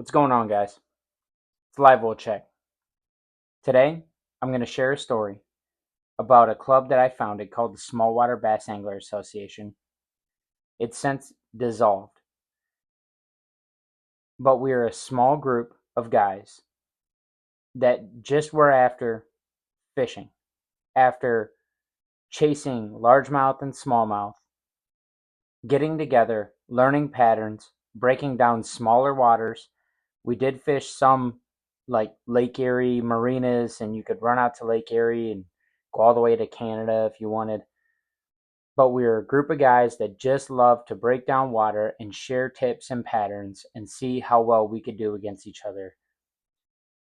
What's going on, guys? It's Live Will Check. Today, I'm going to share a story about a club that I founded called the Smallwater Bass Angler Association. It's since dissolved, but we're a small group of guys that just were after fishing, after chasing largemouth and smallmouth, getting together, learning patterns, breaking down smaller waters. We did fish some like Lake Erie marinas, and you could run out to Lake Erie and go all the way to Canada if you wanted. But we were a group of guys that just loved to break down water and share tips and patterns and see how well we could do against each other.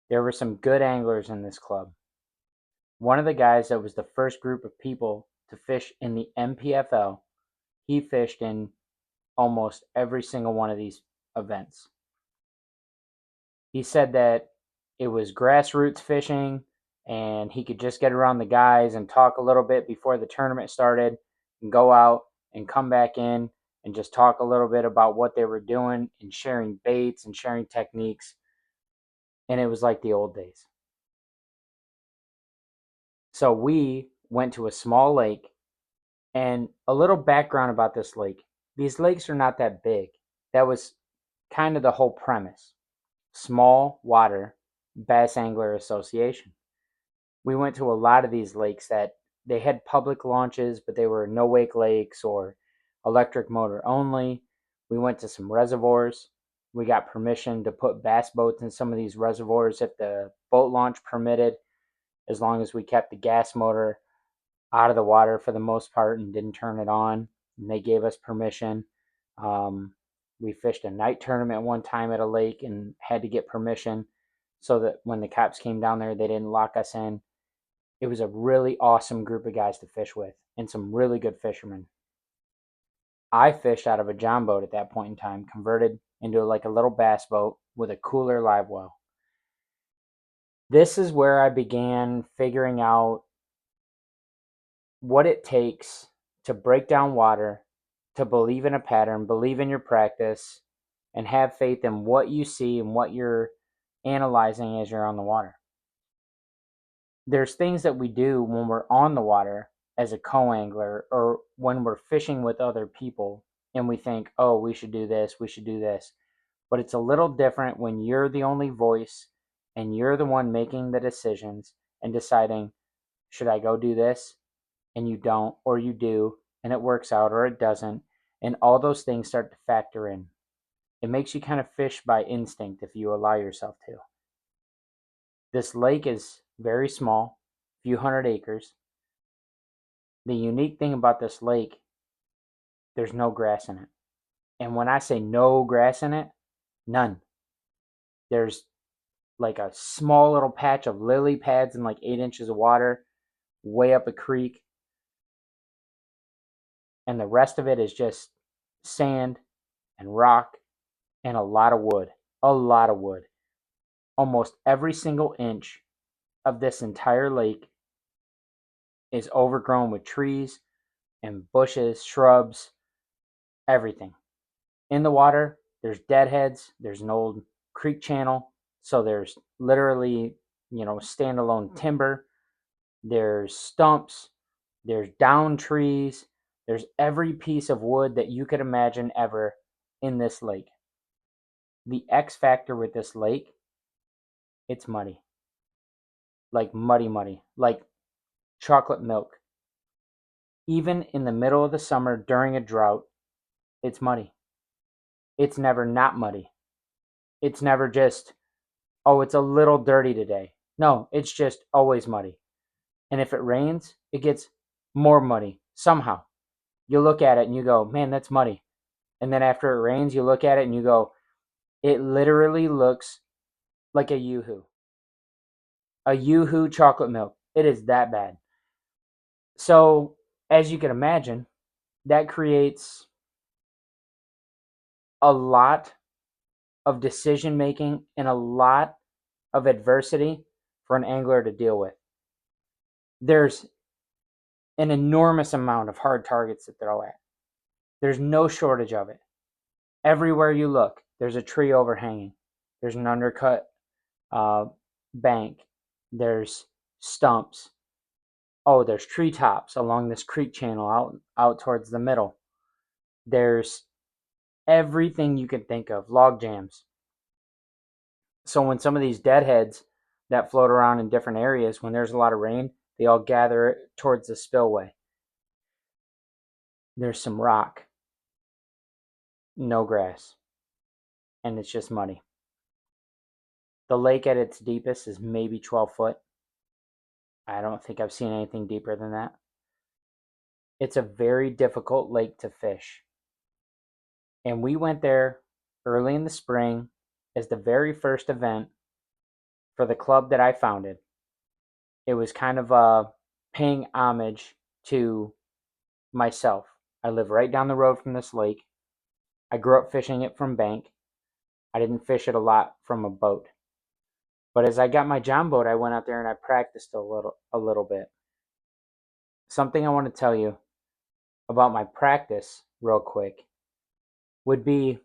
There were some good anglers in this club. One of the guys that was the first group of people to fish in the MPFL, he fished in almost every single one of these events. He said that it was grassroots fishing and he could just get around the guys and talk a little bit before the tournament started and go out and come back in and just talk a little bit about what they were doing and sharing baits and sharing techniques. And it was like the old days. So we went to a small lake, and a little background about this lake. These lakes are not that big. That was kind of the whole premise. Small water Bass Angler Association. We went to a lot of these lakes that they had public launches, but they were no wake lakes or electric motor only. We went to some reservoirs. We got permission to put bass boats in some of these reservoirs if the boat launch permitted, as long as we kept the gas motor out of the water for the most part and didn't turn it on. And they gave us permission. Um, we fished a night tournament one time at a lake and had to get permission so that when the cops came down there, they didn't lock us in. It was a really awesome group of guys to fish with and some really good fishermen. I fished out of a John boat at that point in time, converted into like a little bass boat with a cooler live well. This is where I began figuring out what it takes to break down water, to believe in a pattern, believe in your practice, and have faith in what you see and what you're analyzing as you're on the water. There's things that we do when we're on the water as a co-angler or when we're fishing with other people and we think, oh, we should do this, we should do this. But it's a little different when you're the only voice and you're the one making the decisions and deciding, should I go do this? And you don't, or you do, and it works out, or it doesn't. And all those things start to factor in. It makes you kind of fish by instinct if you allow yourself to. This lake is very small, a few hundred acres. The unique thing about this lake, there's no grass in it. And when I say no grass in it, none. There's like a small little patch of lily pads in like 8 inches of water way up a creek. And the rest of it is just sand and rock and a lot of wood. A lot of wood. Almost every single inch of this entire lake is overgrown with trees and bushes, shrubs, everything. In the water, there's deadheads, there's an old creek channel, so there's literally, standalone timber, there's stumps, there's down trees, there's every piece of wood that you could imagine ever in this lake. The X factor with this lake, it's muddy. Like muddy, like chocolate milk. Even in the middle of the summer during a drought, it's muddy. It's never not muddy. It's never just, oh, it's a little dirty today. No, it's just always muddy. And if it rains, it gets more muddy somehow. You look at it and you go, man, that's muddy. And then after it rains, you look at it and you go, it literally looks like a Yoo-hoo. A Yoo-hoo chocolate milk. It is that bad. So, as you can imagine, that creates a lot of decision making and a lot of adversity for an angler to deal with. There's an enormous amount of hard targets to throw at. There's no shortage of it. Everywhere you look, there's a tree overhanging. there's an undercut uh, bank, there's stumps. Oh, there's treetops along this creek channel out towards the middle. There's everything you can think of, log jams. So when some of these deadheads that float around in different areas, when there's a lot of rain, they all gather towards the spillway. There's some rock, no grass, and it's just muddy. The lake at its deepest is maybe 12 foot. I don't think I've seen anything deeper than that. It's a very difficult lake to fish. And we went there early in the spring as the very first event for the club that I founded. It was kind of paying homage to myself. I live right down the road from this lake. I grew up fishing it from bank. I didn't fish it a lot from a boat. But as I got my John boat, I went out there and I practiced a little bit. Something I want to tell you about my practice real quick would be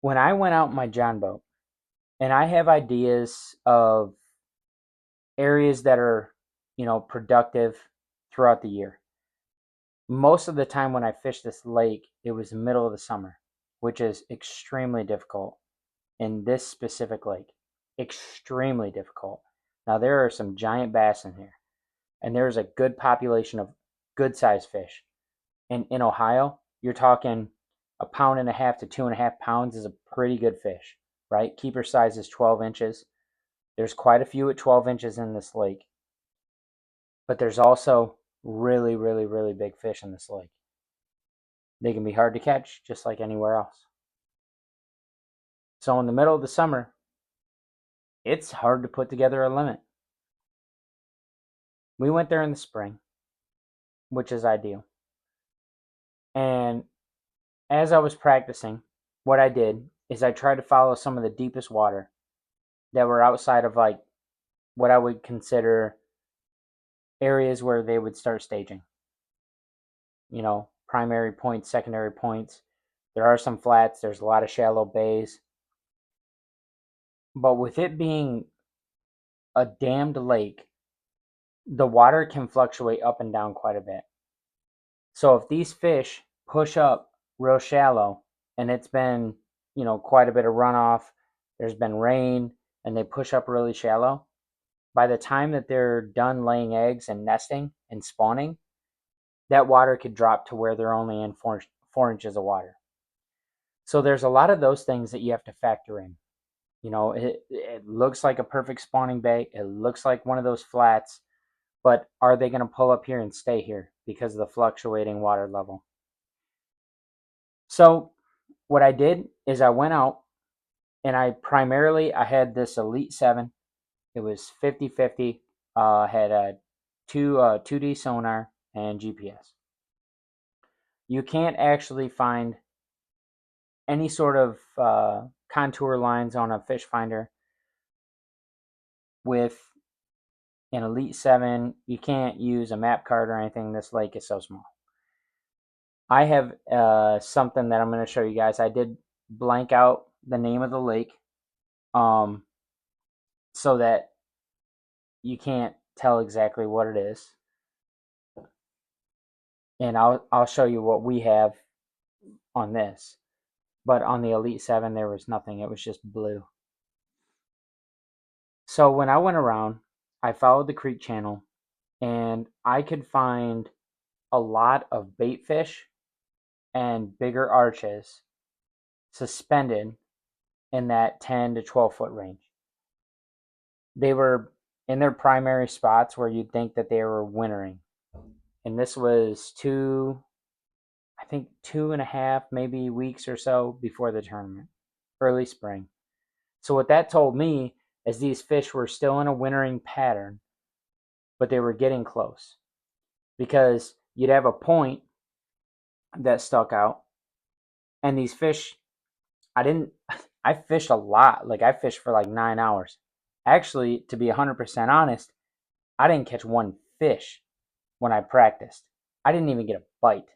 when I went out in my John boat and I have ideas of areas that are, productive throughout the year. Most of the time when I fish this lake, it was the middle of the summer, which is extremely difficult in this specific lake. Extremely difficult. Now, there are some giant bass in here, and there's a good population of good sized fish. And in Ohio, you're talking a pound and a half to 2.5 pounds is a pretty good fish, right? Keeper size is 12 inches. There's quite a few at 12 inches in this lake, but there's also really, really, really big fish in this lake. They can be hard to catch just like anywhere else. So in the middle of the summer, it's hard to put together a limit. We went there in the spring, which is ideal. And as I was practicing, what I did is I tried to follow some of the deepest water that were outside of like what I would consider areas where they would start staging. Primary points, secondary points. There are some flats, there's a lot of shallow bays. But with it being a dammed lake, the water can fluctuate up and down quite a bit. So if these fish push up real shallow and it's been, quite a bit of runoff, there's been rain, and they push up really shallow, by the time that they're done laying eggs and nesting and spawning, that water could drop to where they're only in 4 inches of water. So there's a lot of those things that you have to factor in. It looks like a perfect spawning bay. It looks like one of those flats, but are they going to pull up here and stay here because of the fluctuating water level? So what I did is I went out and I had this Elite 7. It was 50/50. Had a 2D sonar and GPS. You can't actually find any sort of contour lines on a fish finder with an Elite 7. You can't use a map card or anything. This lake is so small. I have something that I'm going to show you guys. I did blank out the name of the lake so that you can't tell exactly what it is. And I'll show you what we have on this. But on the Elite 7, there was nothing. It was just blue. So when I went around, I followed the creek channel, and I could find a lot of bait fish and bigger arches suspended in that 10 to 12 foot range. They were in their primary spots where you'd think that they were wintering. And this was 2.5 maybe weeks or so before the tournament, early spring. So what that told me is these fish were still in a wintering pattern, but they were getting close, because you'd have a point that stuck out, and these fish, I fished a lot. Like, I fished for like 9 hours. Actually, to be 100% honest, I didn't catch one fish when I practiced. I didn't even get a bite.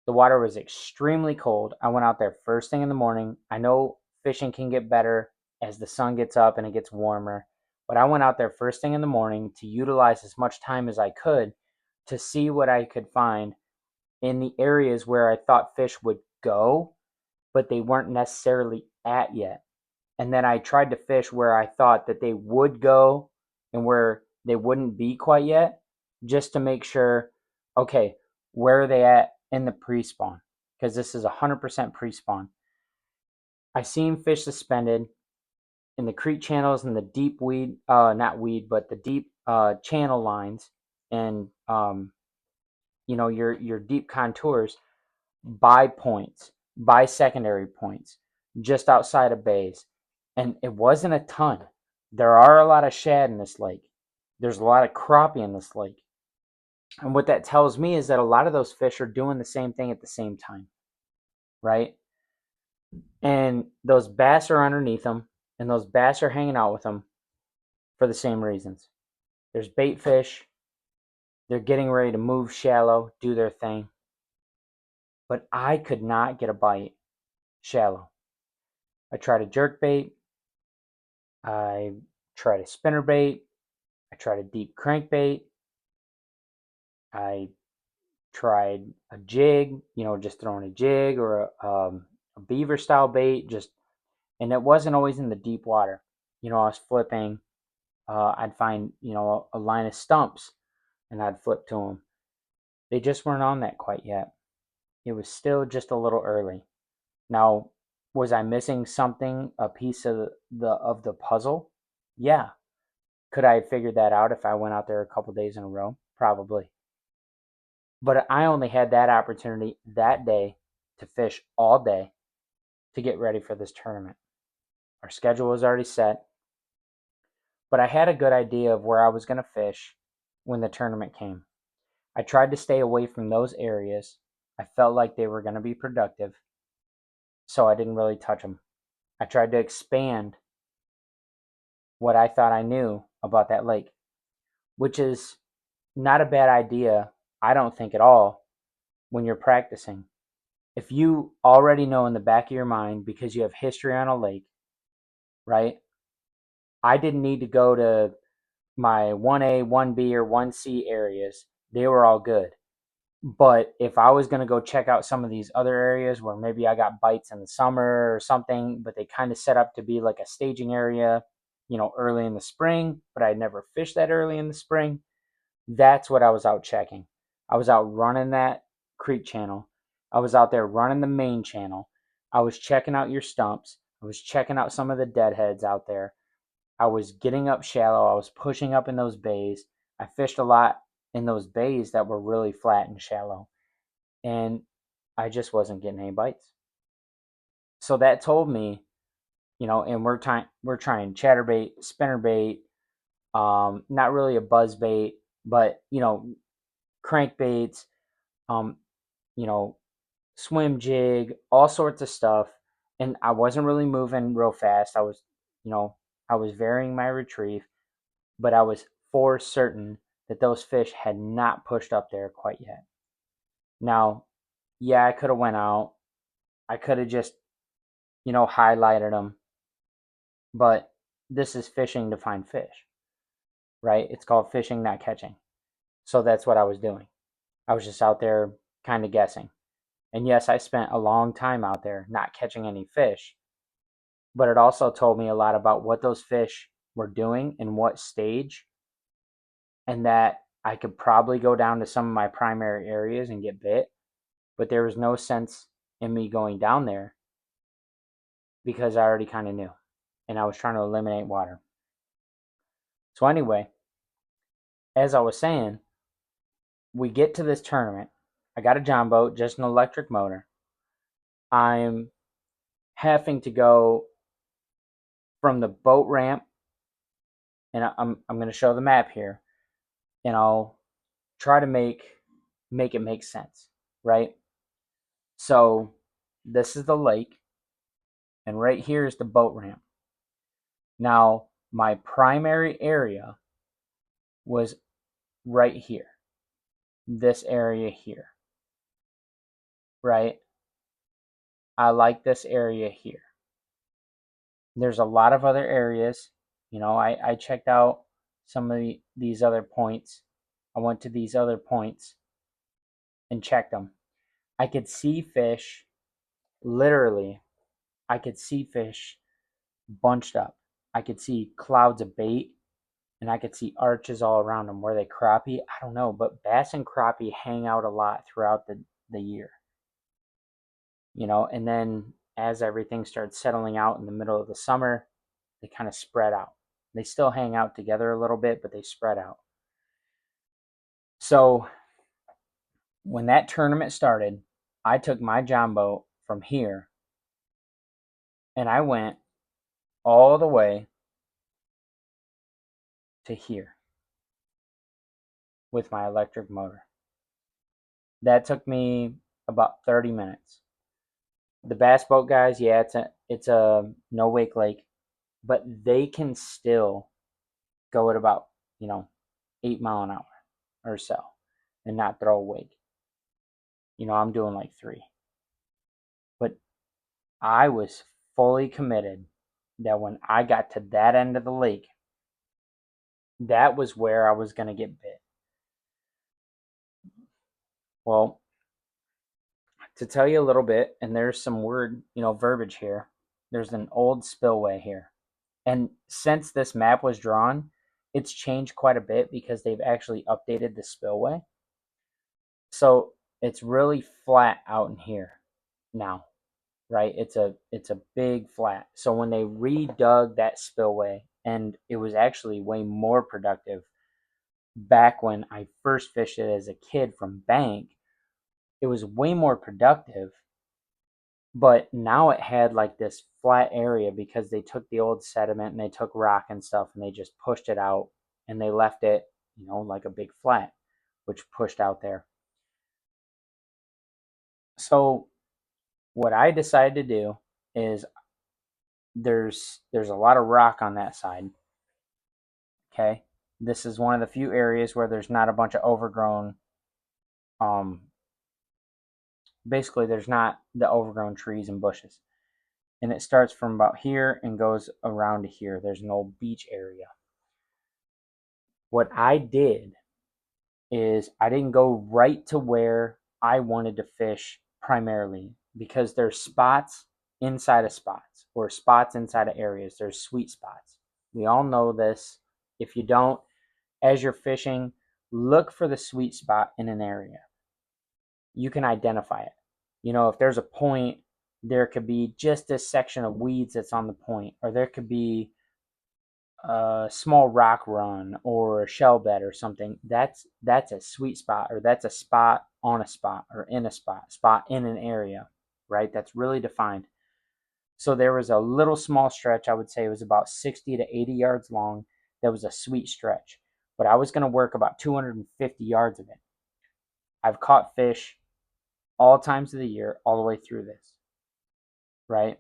The water was extremely cold. I went out there first thing in the morning. I know fishing can get better as the sun gets up and it gets warmer. But I went out there first thing in the morning to utilize as much time as I could to see what I could find in the areas where I thought fish would go, but they weren't necessarily at yet. And then I tried to fish where I thought that they would go and where they wouldn't be quite yet, just to make sure, okay, where are they at in the pre-spawn? Because this is 100% pre-spawn. I seen fish suspended in the creek channels and the deep weed, not weed, but the deep channel lines, and your deep contours by points, by secondary points, just outside of bays. And it wasn't a ton. There are a lot of shad in this lake. There's a lot of crappie in this lake. And what that tells me is that a lot of those fish are doing the same thing at the same time, right? And those bass are underneath them, and those bass are hanging out with them for the same reasons. There's bait fish. They're getting ready to move shallow, do their thing. But I could not get a bite shallow. I tried a jerk bait. I tried a spinner bait. I tried a deep crankbait. I tried a jig, just throwing a jig or a beaver style bait, and it wasn't always in the deep water. I was flipping. I'd find, a line of stumps and I'd flip to them. They just weren't on that quite yet. It was still just a little early. Now, was I missing something, a piece of the puzzle? Yeah. Could I have figured that out if I went out there a couple days in a row? Probably. But I only had that opportunity that day to fish all day to get ready for this tournament. Our schedule was already set, but I had a good idea of where I was going to fish when the tournament came. I tried to stay away from those areas. I felt like they were going to be productive, so I didn't really touch them. I tried to expand what I thought I knew about that lake, which is not a bad idea, I don't think at all, when you're practicing. If you already know in the back of your mind, because you have history on a lake, right? I didn't need to go to my 1A, 1B, or 1C areas. They were all good. But if I was going to go check out some of these other areas where maybe I got bites in the summer or something, but they kind of set up to be like a staging area, early in the spring, but I'd never fished that early in the spring, that's what I was out checking. I was out running that creek channel. I was out there running the main channel. I was checking out your stumps. I was checking out some of the deadheads out there. I was getting up shallow. I was pushing up in those bays. I fished a lot in those bays that were really flat and shallow. And I just wasn't getting any bites. So that told me, and we're trying chatterbait, spinnerbait, not really a buzz bait, but crankbaits, um, you know, swim jig, all sorts of stuff. And I wasn't really moving real fast. You know, I was varying my retrieve, but I was for certain that those fish had not pushed up there quite yet. Now, yeah, I could have went out. I could have just, highlighted them. But this is fishing to find fish, right? It's called fishing, not catching. So that's what I was doing. I was just out there kind of guessing. And yes, I spent a long time out there not catching any fish, but it also told me a lot about what those fish were doing and what stage, and that I could probably go down to some of my primary areas and get bit, but there was no sense in me going down there because I already kind of knew and I was trying to eliminate water. So, anyway, as I was saying, we get to this tournament. I got a John boat, just an electric motor. I'm having to go from the boat ramp, and I'm going to show the map here, and I'll try to make it make sense, right? So this is the lake, and right here is the boat ramp. Now, my primary area was right here, this area here, right? I like this area here. There's a lot of other areas. I checked out some of these other points. I went to these other points and checked them. I could see fish, literally, I could see fish bunched up. I could see clouds of bait, and I could see arches all around them. Were they crappie? I don't know, but bass and crappie hang out a lot throughout the year. And then as everything started settling out in the middle of the summer, they kind of spread out. They still hang out together a little bit, but they spread out. So when that tournament started, I took my John boat from here and I went all the way to here with my electric motor. That took me about 30 minutes. The bass boat guys, yeah, it's a no wake lake, but they can still go at about, 8 mile an hour or so and not throw a wake. I'm doing like 3. But I was fully committed that when I got to that end of the lake, that was where I was going to get bit. Well, to tell you a little bit, and there's some word, verbiage here. There's an old spillway here. And since this map was drawn, it's changed quite a bit because they've actually updated the spillway. So it's really flat out in here now, right? It's a big flat. So when they redug that spillway, and it was actually way more productive back when I first fished it as a kid from bank, it was way more productive, but now it had like this flat area because they took the old sediment and they took rock and stuff and they just pushed it out and they left it, like a big flat, which pushed out there. So what I decided to do is there's a lot of rock on that side. Okay. This is one of the few areas where there's not a bunch of overgrown, um basically there's not the overgrown trees and bushes. And it starts from about here and goes around to here. There's an old beach area. What I did is I didn't go right to where I wanted to fish primarily because there's spots inside of spots or spots inside of areas. There's sweet spots. We all know this. If you don't, as you're fishing, look for the sweet spot in an area. You can identify it. If there's a point, there could be just this section of weeds that's on the point, or there could be a small rock run or a shell bed or something. That's a sweet spot, or that's a spot on a spot or in a spot in an area, right? That's really defined. So there was a little small stretch, I would say it was about 60 to 80 yards long. That was a sweet stretch, but I was going to work about 250 yards of it. I've caught fish all times of the year, all the way through this, right?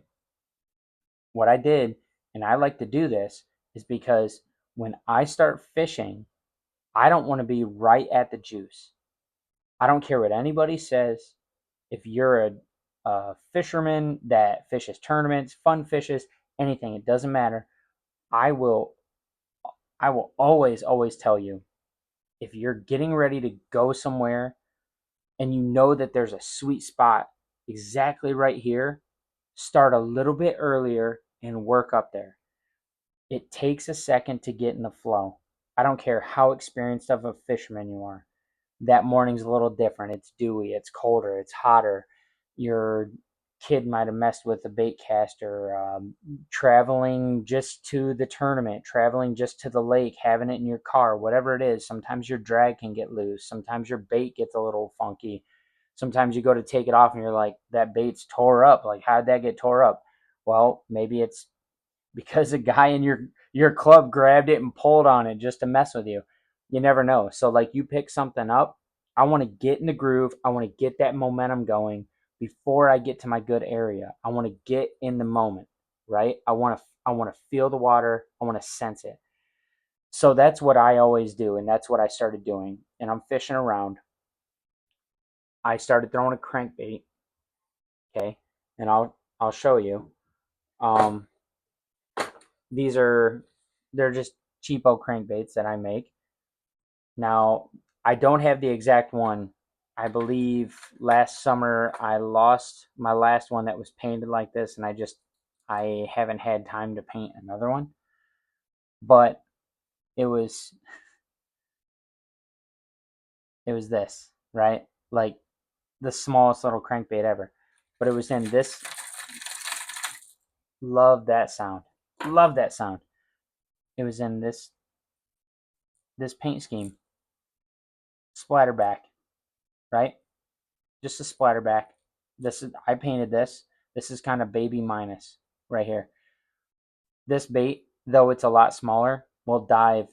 What I did, and I like to do this, is because when I start fishing, I don't want to be right at the juice. I don't care what anybody says. If you're a fisherman that fishes tournaments, fun fishes, anything, it doesn't matter. I will I will always tell you, if you're getting ready to go somewhere and you know that there's a sweet spot exactly right here, start a little bit earlier and work up there. It takes a second to get in the flow. I don't care how experienced of a fisherman you are. That morning's a little different. It's dewy, it's colder, it's hotter. Your kid might have messed with a bait caster, traveling just to the tournament, traveling just to the lake, having it in your car, whatever it is. Sometimes your drag can get loose. Sometimes your bait gets a little funky. Sometimes you go to take it off and you're like, that bait's tore up. Like, how'd that get tore up? Well, maybe it's because a guy in your club grabbed it and pulled on it just to mess with you. You never know. So like, you pick something up, I want to get in the groove. I want to get that momentum going before I get to my good area. I want to get in the moment, right? I want to feel the water. I want to sense it. So that's what I always do, and that's what I started doing. And I'm fishing around. I started throwing a crankbait, okay? And I'll show you. Um they're just cheapo crankbaits that I make. Now, I don't have the exact one. I believe last summer I lost my last one that was painted like this, and I haven't had time to paint another one. But it was it was this, right? Like the smallest little crankbait ever. But it was in this. Love that sound. Love that sound. It was in this paint scheme. Splatterback, right? Just a splatterback. I painted this. This is kind of baby minus right here. This bait, though it's a lot smaller, will dive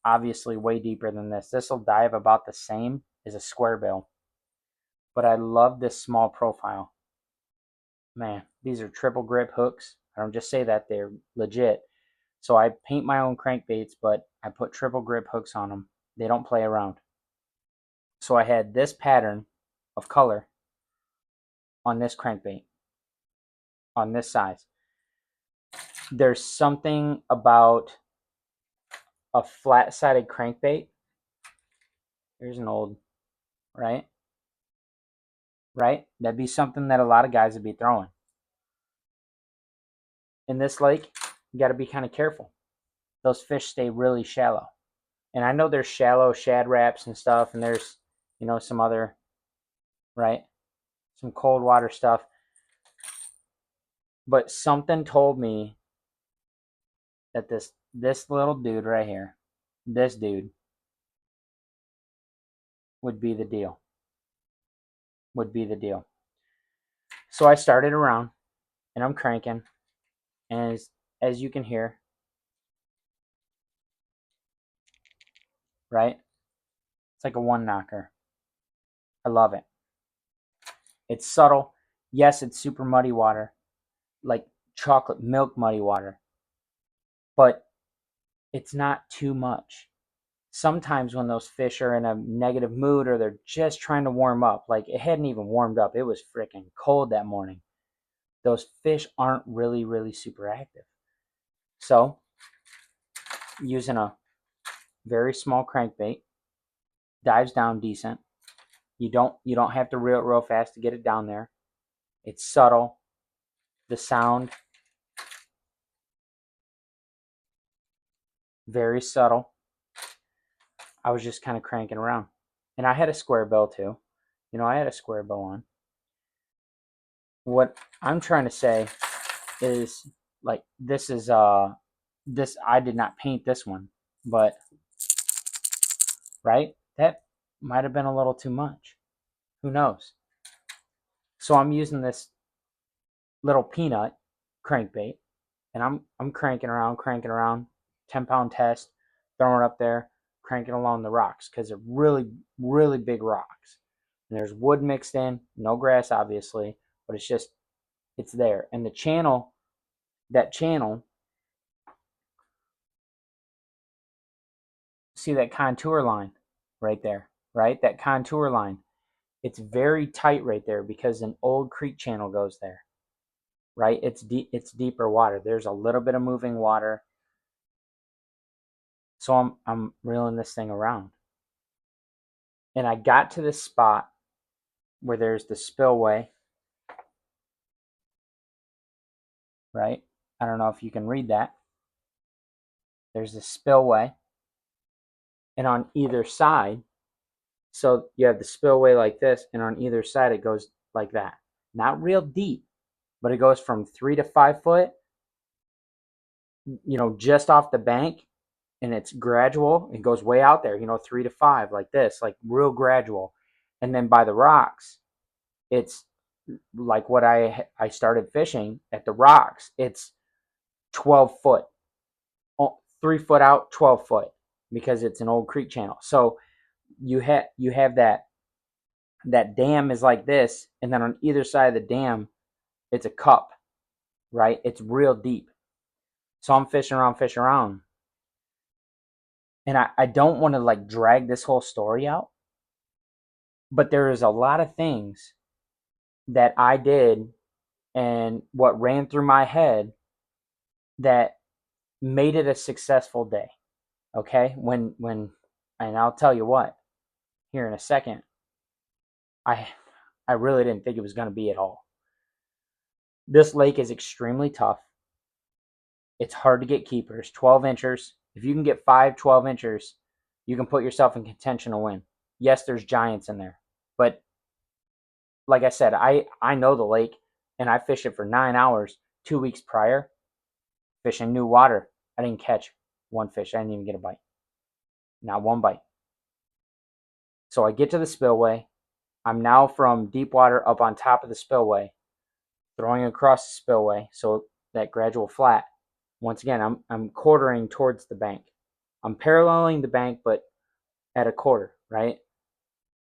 obviously way deeper than this. This will dive about the same as a square bill. But I love this small profile. Man, these are triple grip hooks. I don't just say that, they're legit. So I paint my own crankbaits, but I put triple grip hooks on them. They don't play around. So I had this pattern of color on this crankbait, on this size. There's something about a flat-sided crankbait. Here's an old, right? Right? That'd be something that a lot of guys would be throwing. In this lake, you got to be kind of careful. Those fish stay really shallow. And I know there's shallow shad raps and stuff, and there's, some other, right? Some cold water stuff. But something told me that this little dude right here, this dude, would be the deal. Would be the deal. So I started around, and I'm cranking, and as you can hear, right? It's like a one knocker. I love it. It's subtle. Yes, it's super muddy water, like chocolate milk muddy water, but it's not too much. Sometimes when those fish are in a negative mood or they're just trying to warm up, like it hadn't even warmed up, it was freaking cold that morning. Those fish aren't really, really super active. So, using a very small crankbait, dives down decent. You don't have to reel it real fast to get it down there. It's subtle. The sound, very subtle. I was just kind of cranking around. And I had a square bill too. I had a square bill on. What I'm trying to say is, like, this I did not paint this one, but right? That might have been a little too much. Who knows? So I'm using this little peanut crankbait, and I'm cranking around, 10-pound test, throwing it up there, cranking along the rocks because they're really, really big rocks. And there's wood mixed in, no grass obviously, but it's there. And that channel, see that contour line right there, right? That contour line. It's very tight right there because an old creek channel goes there, right? It's deeper water. There's a little bit of moving water. So I'm reeling this thing around. And I got to this spot where there's the spillway, right? I don't know if you can read that. There's the spillway. And on either side, so you have the spillway like this, and on either side it goes like that. Not real deep, but it goes from 3 to 5 foot, just off the bank, and it's gradual. It goes way out there, 3 to 5, like this, like real gradual. And then by the rocks, it's like what I started fishing at the rocks. It's 12 foot, 3 foot out, 12 foot, because it's an old creek channel. So you have that dam is like this, and then on either side of the dam, it's a cup, right? It's real deep. So I'm fishing around. And I don't want to like drag this whole story out, but there is a lot of things that I did and what ran through my head that made it a successful day. Okay, and I'll tell you what, here in a second, I I really didn't think it was going to be at all. This lake is extremely tough. It's hard to get keepers. 12 inchers. If you can get 12 inchers, you can put yourself in contention to win. Yes, there's giants in there, but like I said, I know the lake, and I fished it for 9 hours 2 weeks prior, fishing new water. I didn't catch one fish. I didn't even get a bite. Not one bite. So I get to the spillway. I'm now from deep water up on top of the spillway, throwing across the spillway, so that gradual flat. Once again, I'm quartering towards the bank. I'm paralleling the bank, but at a quarter, right?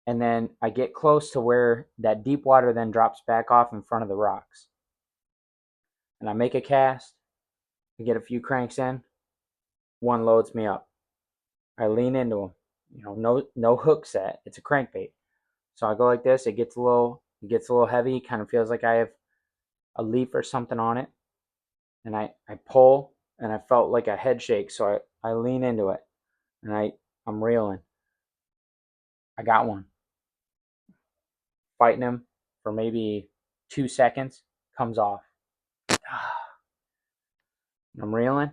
And then I get close to where that deep water then drops back off in front of the rocks. And I make a cast. I get a few cranks in. One loads me up. I lean into him. No hook set. It's a crankbait. So I go like this. It gets a little heavy. Kind of feels like I have a leaf or something on it. And I pull, and I felt like a head shake. So I lean into it, and I'm reeling. I got one. Fighting him for maybe 2 seconds. Comes off. I'm reeling.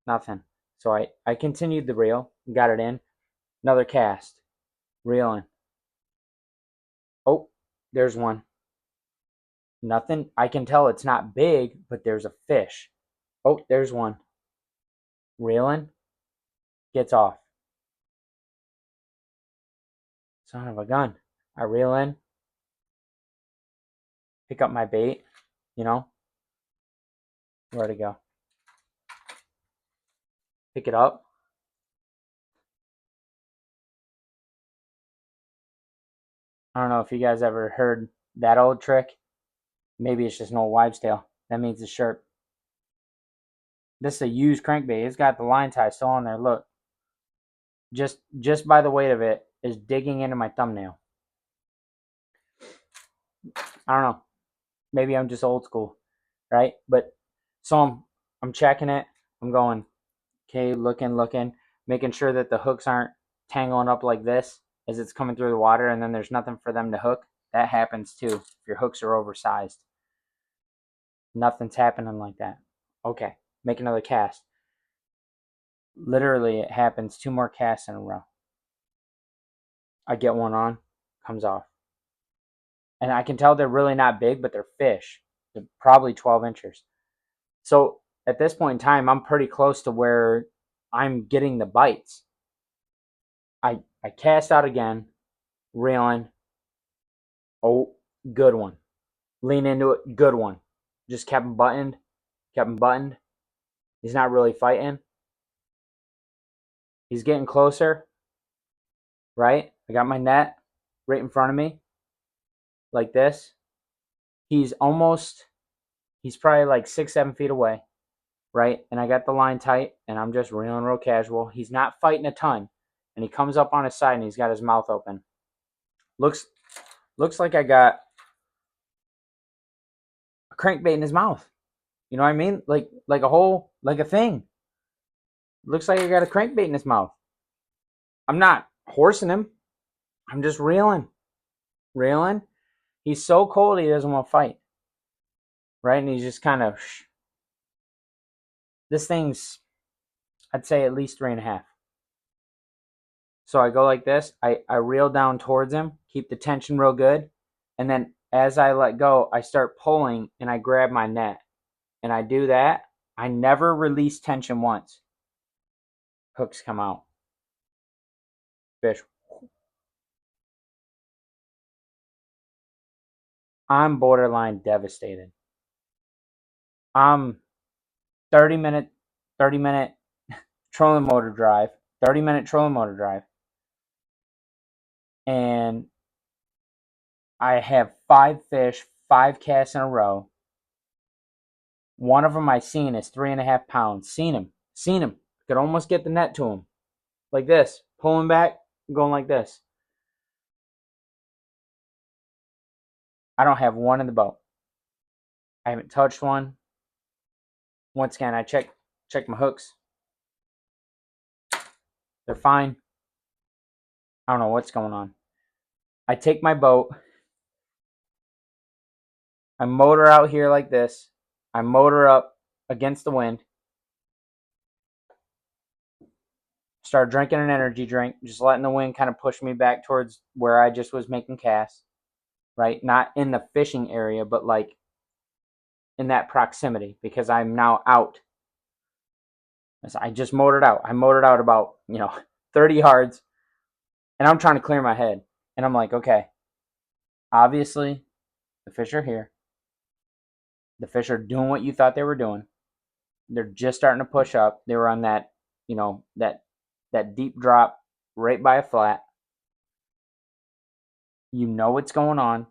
Nothing. So I continued the reel. Got it in. Another cast. Reeling. Oh, there's one. Nothing. I can tell it's not big, but there's a fish. Oh, there's one. Reeling. Gets off. Son of a gun. I reel in. Pick up my bait. Where'd it go? Pick it up. I don't know if you guys ever heard that old trick. Maybe it's just an old wives' tale. That means it's sharp. This is a used crankbait. It's got the line tie still on there. Look. Just by the weight of it is digging into my thumbnail. I don't know. Maybe I'm just old school, right? But so I'm checking it. I'm going, okay, looking, making sure that the hooks aren't tangling up like this as it's coming through the water, and then there's nothing for them to hook. That happens too if your hooks are oversized. Nothing's happening like that. Okay, make another cast. Literally, it happens 2 more casts in a row. I get one on, comes off. And I can tell they're really not big, but they're fish. They're probably 12 inches. So at this point in time, I'm pretty close to where I'm getting the bites. I cast out again, reeling. Oh, good one. Lean into it, good one. Just kept him buttoned. He's not really fighting. He's getting closer, right? I got my net right in front of me, like this. He's probably like 6, 7 feet away, right? And I got the line tight, and I'm just reeling real casual. He's not fighting a ton, and he comes up on his side, and he's got his mouth open. Looks like I got a crankbait in his mouth. You know what I mean? Like a thing. Looks like I got a crankbait in his mouth. I'm not horsing him. I'm just reeling. He's so cold he doesn't want to fight, right? And he's just kind of. This thing's, I'd say, at least 3.5. So I go like this. I reel down towards him, keep the tension real good, and then as I let go, I start pulling and I grab my net. And I do that. I never release tension once. Hooks come out. Fish. I'm borderline devastated. I'm 30-minute trolling motor drive. 30-minute trolling motor drive. And I have 5 fish, 5 casts in a row. One of them I seen is 3.5 pounds. Seen him. Could almost get the net to him. Like this. Pulling back, going like this. I don't have one in the boat. I haven't touched one. Once again, I check Check my hooks. They're fine. I don't know what's going on. I take my boat. I motor out here like this. I motor up against the wind. Start drinking an energy drink, just letting the wind kind of push me back towards where I just was making casts, right? Not in the fishing area, but like in that proximity because I'm now out. I just motored out. I motored out about, 30 yards and I'm trying to clear my head. And I'm like, okay, obviously the fish are here. The fish are doing what you thought they were doing. They're just starting to push up. They were on that, that deep drop right by a flat. You know what's going on.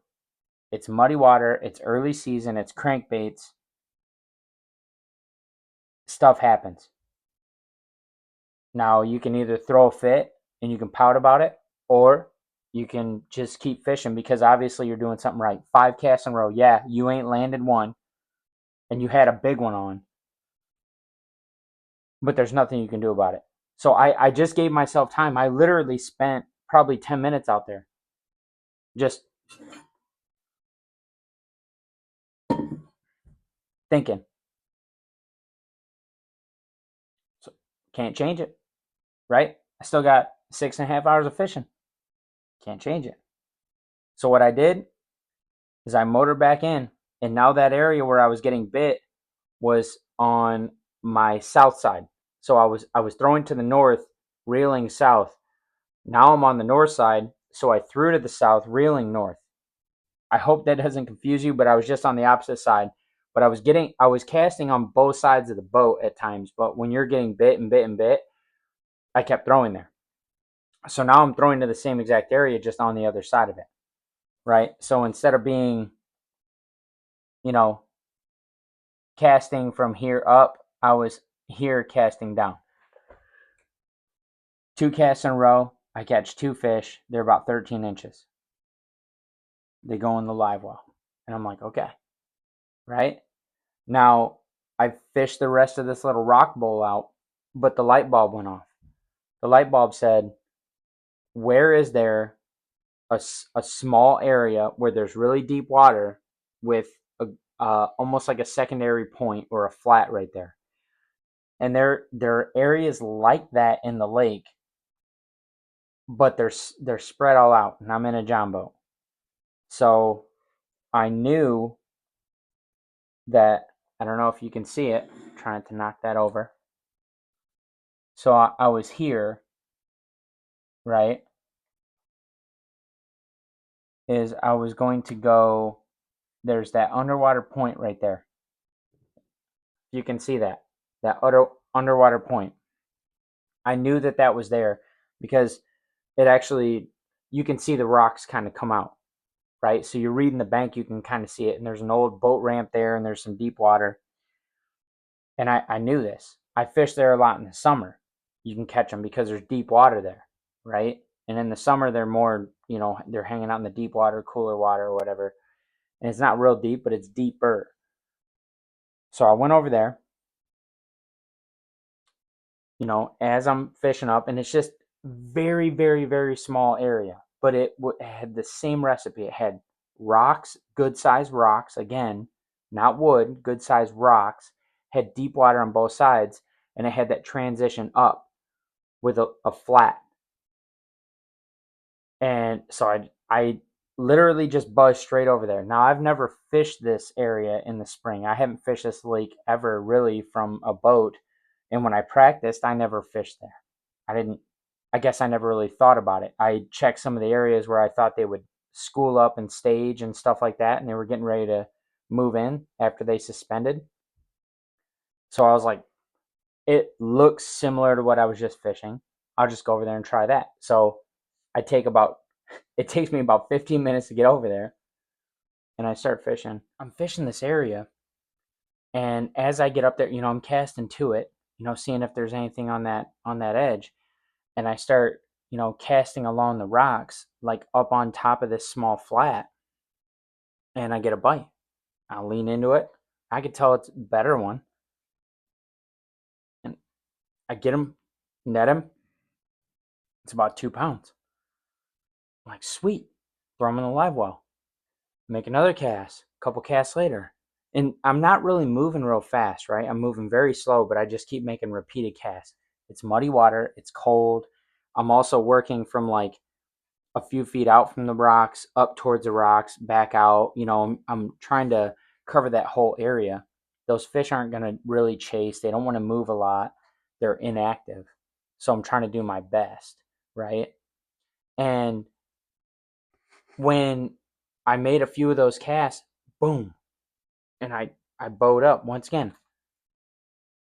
It's muddy water. It's early season. It's crankbaits. Stuff happens. Now you can either throw a fit and you can pout about it, or you can just keep fishing because obviously you're doing something right. 5 casts in a row. Yeah, you ain't landed one, and you had a big one on, but there's nothing you can do about it. So I just gave myself time. I literally spent probably 10 minutes out there just thinking. So can't change it, right? I still got 6.5 hours of fishing. Can't change it. So what I did is I motored back in, and now that area where I was getting bit was on my south side. So I was throwing to the north, reeling south. Now I'm on the north side, so I threw to the south, reeling north. I hope that doesn't confuse you, but I was just on the opposite side. But I was casting on both sides of the boat at times. But when you're getting bit and bit and bit, I kept throwing there. So now I'm throwing to the same exact area, just on the other side of it, right? So instead of being, you know, casting from here up, I was here casting down. 2 casts in a row, I catch 2 fish. They're about 13 inches. They go in the live well. And I'm like, okay, right? Now, I fished the rest of this little rock bowl out, but the light bulb went off. The light bulb said, where is there a small area where there's really deep water with almost like a secondary point or a flat right there? And there are areas like that in the lake, but they're spread all out, and I'm in a John boat. So I knew that, I don't know if you can see it, I'm trying to knock that over. So I was here, right? Is I was going to go, there's that underwater point right there. You can see that underwater point. I knew that that was there because it actually, you can see the rocks kind of come out, right? So you're reading the bank, you can kind of see it, and there's an old boat ramp there, and there's some deep water. And I knew this. I fish there a lot in the summer. You can catch them because there's deep water there, right? And in the summer, they're more, they're hanging out in the deep water, cooler water, or whatever. And it's not real deep, but it's deeper. So I went over there, as I'm fishing up, and it's just very, very, very small area. But it had the same recipe. It had rocks, good sized rocks, again, not wood, good sized rocks, had deep water on both sides, and it had that transition up with a flat. And so I literally just buzzed straight over there. Now, I've never fished this area in the spring. I haven't fished this lake ever really from a boat. And when I practiced, I never fished there. I guess I never really thought about it. I checked some of the areas where I thought they would school up and stage and stuff like that, and they were getting ready to move in after they suspended. So I was like, it looks similar to what I was just fishing. I'll just go over there and try that. So it takes me about 15 minutes to get over there, and I start fishing. I'm fishing this area, and as I get up there, I'm casting to it, seeing if there's anything on that edge, and I start, casting along the rocks, like up on top of this small flat, and I get a bite. I lean into it. I could tell it's a better one. I get him, net him. It's about 2 pounds. I'm like, sweet. Throw him in the live well. Make another cast. A couple casts later. And I'm not really moving real fast, right? I'm moving very slow, but I just keep making repeated casts. It's muddy water. It's cold. I'm also working from like a few feet out from the rocks, up towards the rocks, back out. I'm trying to cover that whole area. Those fish aren't going to really chase. They don't want to move a lot. They're inactive. So I'm trying to do my best, right? And when I made a few of those casts, boom, and I bowed up once again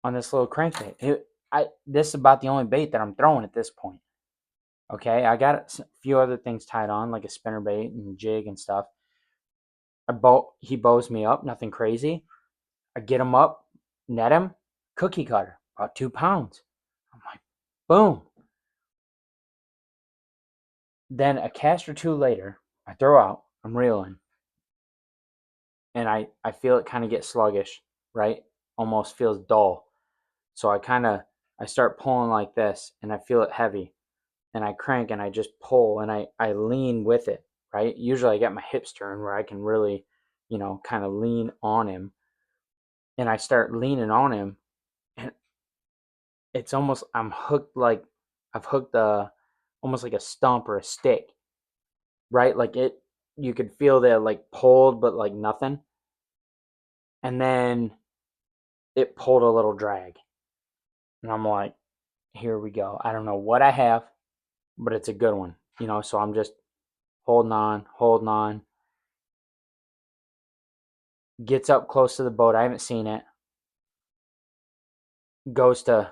on this little crankbait. This is about the only bait that I'm throwing at this point. Okay, I got a few other things tied on, like a spinnerbait and jig and stuff. He bows me up, nothing crazy. I get him up, net him, cookie cutter, about 2 pounds. I'm like, boom. Then a cast or two later, I throw out, I'm reeling, and I feel it kind of get sluggish, right? Almost feels dull. So I start pulling like this, and I feel it heavy, and I crank and I just pull and I lean with it, right? Usually I get my hips turned where I can really, kind of lean on him, and I start leaning on him, and it's almost I'm hooked like I've hooked almost like a stump or a stick, right? Like you could feel that like pulled, but like nothing, and then it pulled a little drag, and I'm like, here we go. I don't know what I have, but it's a good one, So I'm just holding on. Gets up close to the boat. I haven't seen it. Goes to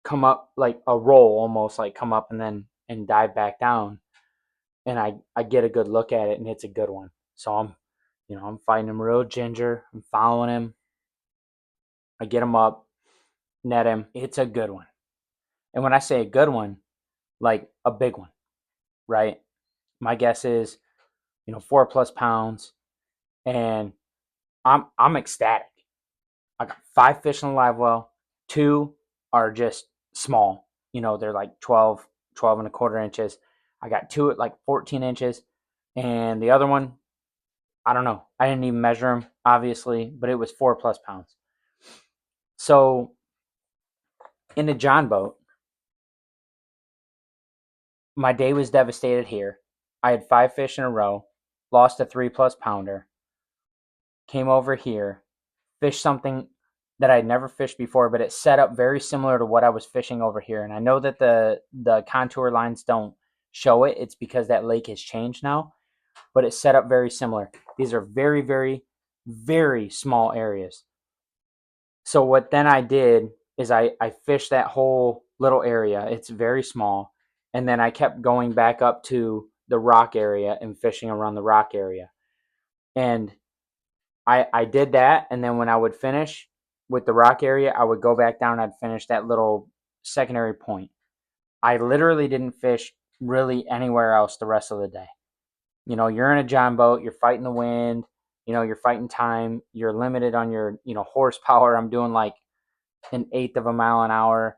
come up like a roll, almost like come up and dive back down. And I get a good look at it, and it's a good one. So I'm fighting him real ginger. I'm following him. I get him up, net him. It's a good one. And when I say a good one, like a big one, right? My guess is, 4+ pounds, and I'm ecstatic. I got 5 fish in the live well. 2 are just small. They're like 12 and a quarter inches. I got 2 at like 14 inches. And the other one, I don't know. I didn't even measure them, obviously, but it was 4+ pounds. So in a John boat, my day was devastated here. I had 5 fish in a row, lost a 3+ pounder, came over here, fished something that I'd never fished before, but it's set up very similar to what I was fishing over here. And I know that the contour lines don't show it. It's because that lake has changed now, but it's set up very similar. These are very, very, very small areas. So what then I did is I fished that whole little area. It's very small. And then I kept going back up to the rock area and fishing around the rock area. And I did that, and then when I would finish with the rock area, I would go back down and I'd finish that little secondary point. I literally didn't fish really anywhere else the rest of the day. You're in a John boat, you're fighting the wind, you're fighting time, you're limited on your, horsepower. I'm doing like an eighth of a mile an hour.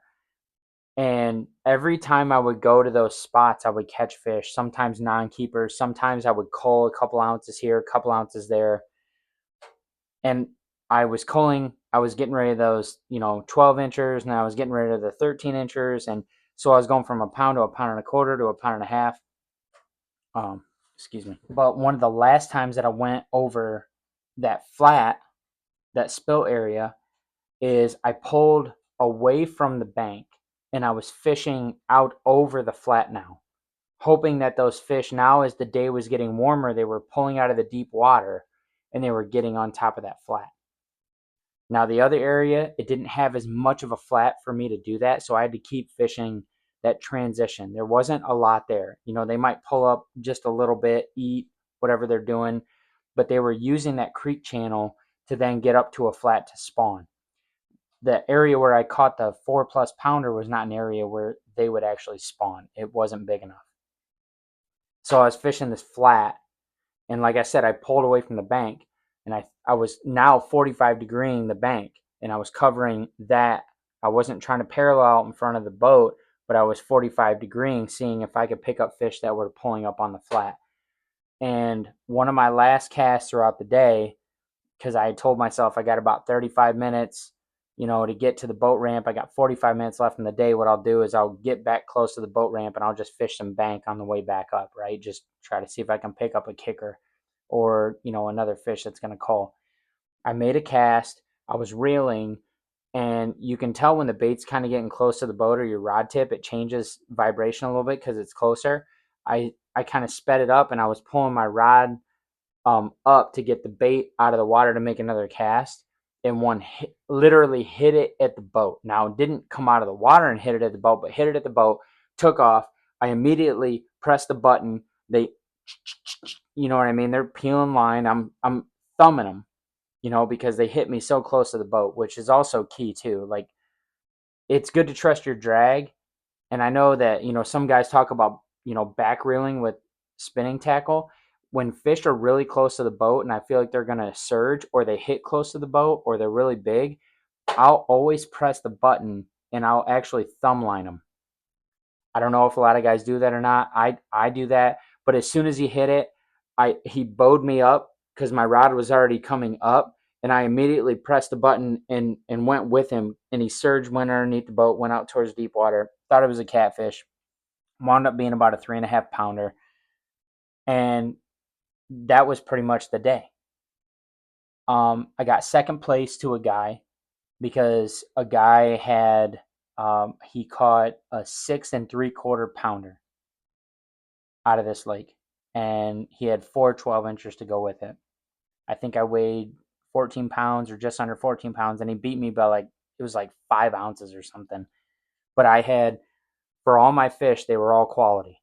And every time I would go to those spots, I would catch fish, sometimes non-keepers. Sometimes I would cull a couple ounces here, a couple ounces there. And I was culling, I was getting rid of those, 12 inchers, and I was getting rid of the 13 inchers. And so I was going from a pound to a pound and a quarter to a pound and a half. Excuse me. But one of the last times that I went over that flat, that spill area, is I pulled away from the bank and I was fishing out over the flat now, hoping that those fish, now as the day was getting warmer, they were pulling out of the deep water and they were getting on top of that flat. Now the other area, it didn't have as much of a flat for me to do that, so I had to keep fishing that transition. There wasn't a lot there. They might pull up just a little bit, eat whatever they're doing, but they were using that creek channel to then get up to a flat to spawn. The area where I caught the 4+ pounder was not an area where they would actually spawn. It wasn't big enough. So I was fishing this flat, and like I said, I pulled away from the bank, and I was now 45 degreeing the bank, and I was covering that I wasn't trying to parallel out in front of the boat, but I was 45 degreeing, seeing if I could pick up fish that were pulling up on the flat. And one of my last casts throughout the day, because I told myself I got about 35 minutes, to get to the boat ramp. I got 45 minutes left in the day. What I'll do is I'll get back close to the boat ramp and I'll just fish some bank on the way back up, right? Just try to see if I can pick up a kicker or, another fish that's going to call. I made a cast. I was reeling, and you can tell when the bait's kind of getting close to the boat or your rod tip, it changes vibration a little bit because it's closer. I kind of sped it up and I was pulling my rod up to get the bait out of the water to make another cast, and one literally hit it at the boat. Now, it didn't come out of the water and hit it at the boat, but hit it at the boat, took off. I immediately pressed the button. They, you know what I mean? They're peeling line. I'm thumbing them, because they hit me so close to the boat, which is also key too. Like, it's good to trust your drag. And I know that, some guys talk about, back reeling with spinning tackle. When fish are really close to the boat and I feel like they're going to surge, or they hit close to the boat, or they're really big, I'll always press the button and I'll actually thumb line them. I don't know if a lot of guys do that or not. I do that. But as soon as he hit it, he bowed me up because my rod was already coming up, and I immediately pressed the button and went with him, and he surged, went underneath the boat, went out towards deep water. Thought it was a catfish. Wound up being about a 3.5 pounder. And that was pretty much the day. I got second place to a guy because a guy had he caught a 6 3/4 pounder out of this lake, and he had 4 12-inchers to go with it. I think I weighed 14 pounds or just under 14 pounds, and he beat me by it was like 5 ounces or something. But I had, for all my fish, they were all quality.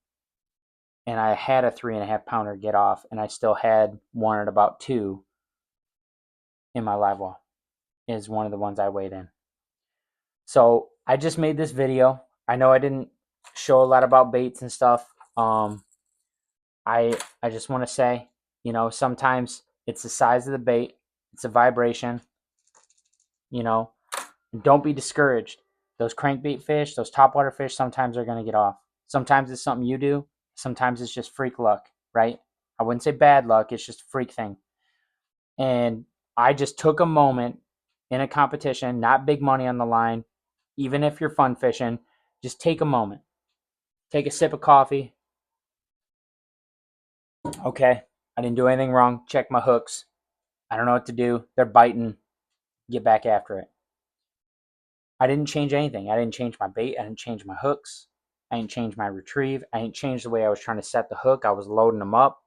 And I had a 3.5 pounder get off, and I still had one at about 2 in my live well, is one of the ones I weighed in. So I just made this video. I know I didn't show a lot about baits and stuff. I just want to say, sometimes it's the size of the bait, it's a vibration, don't be discouraged. Those crankbait fish, those topwater fish, sometimes they're going to get off. Sometimes it's something you do. Sometimes it's just freak luck, right? I wouldn't say bad luck. It's just a freak thing. And I just took a moment in a competition, not big money on the line. Even if you're fun fishing, just take a moment. Take a sip of coffee. Okay, I didn't do anything wrong. Check my hooks. I don't know what to do. They're biting. Get back after it. I didn't change anything. I didn't change my bait. I didn't change my hooks. I didn't change my retrieve. I didn't change the way I was trying to set the hook. I was loading them up,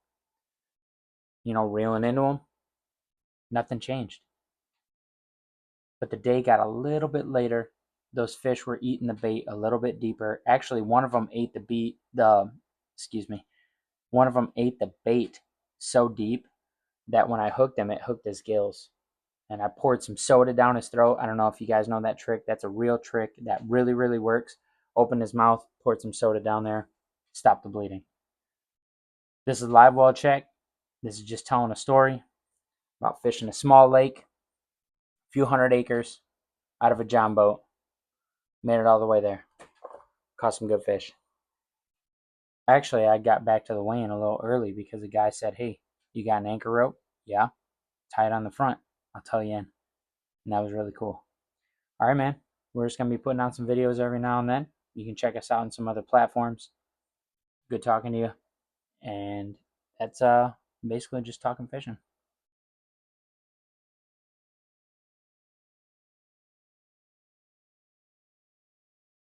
reeling into them. Nothing changed. But the day got a little bit later. Those fish were eating the bait a little bit deeper. Actually, one of them ate one of them ate the bait so deep that when I hooked him, it hooked his gills. And I poured some soda down his throat. I don't know if you guys know that trick. That's a real trick that really, really works. Opened his mouth, poured some soda down there, stopped the bleeding. This is Live Well Check. This is just telling a story about fishing a small lake, a few hundred acres, out of a John boat. Made it all the way there. Caught some good fish. Actually, I got back to the weigh-in a little early because the guy said, "Hey, you got an anchor rope?" "Yeah." "Tie it on the front. I'll tell you in." And that was really cool. All right, man. We're just going to be putting out some videos every now and then. You can check us out on some other platforms. Good talking to you. And that's basically just talking fishing.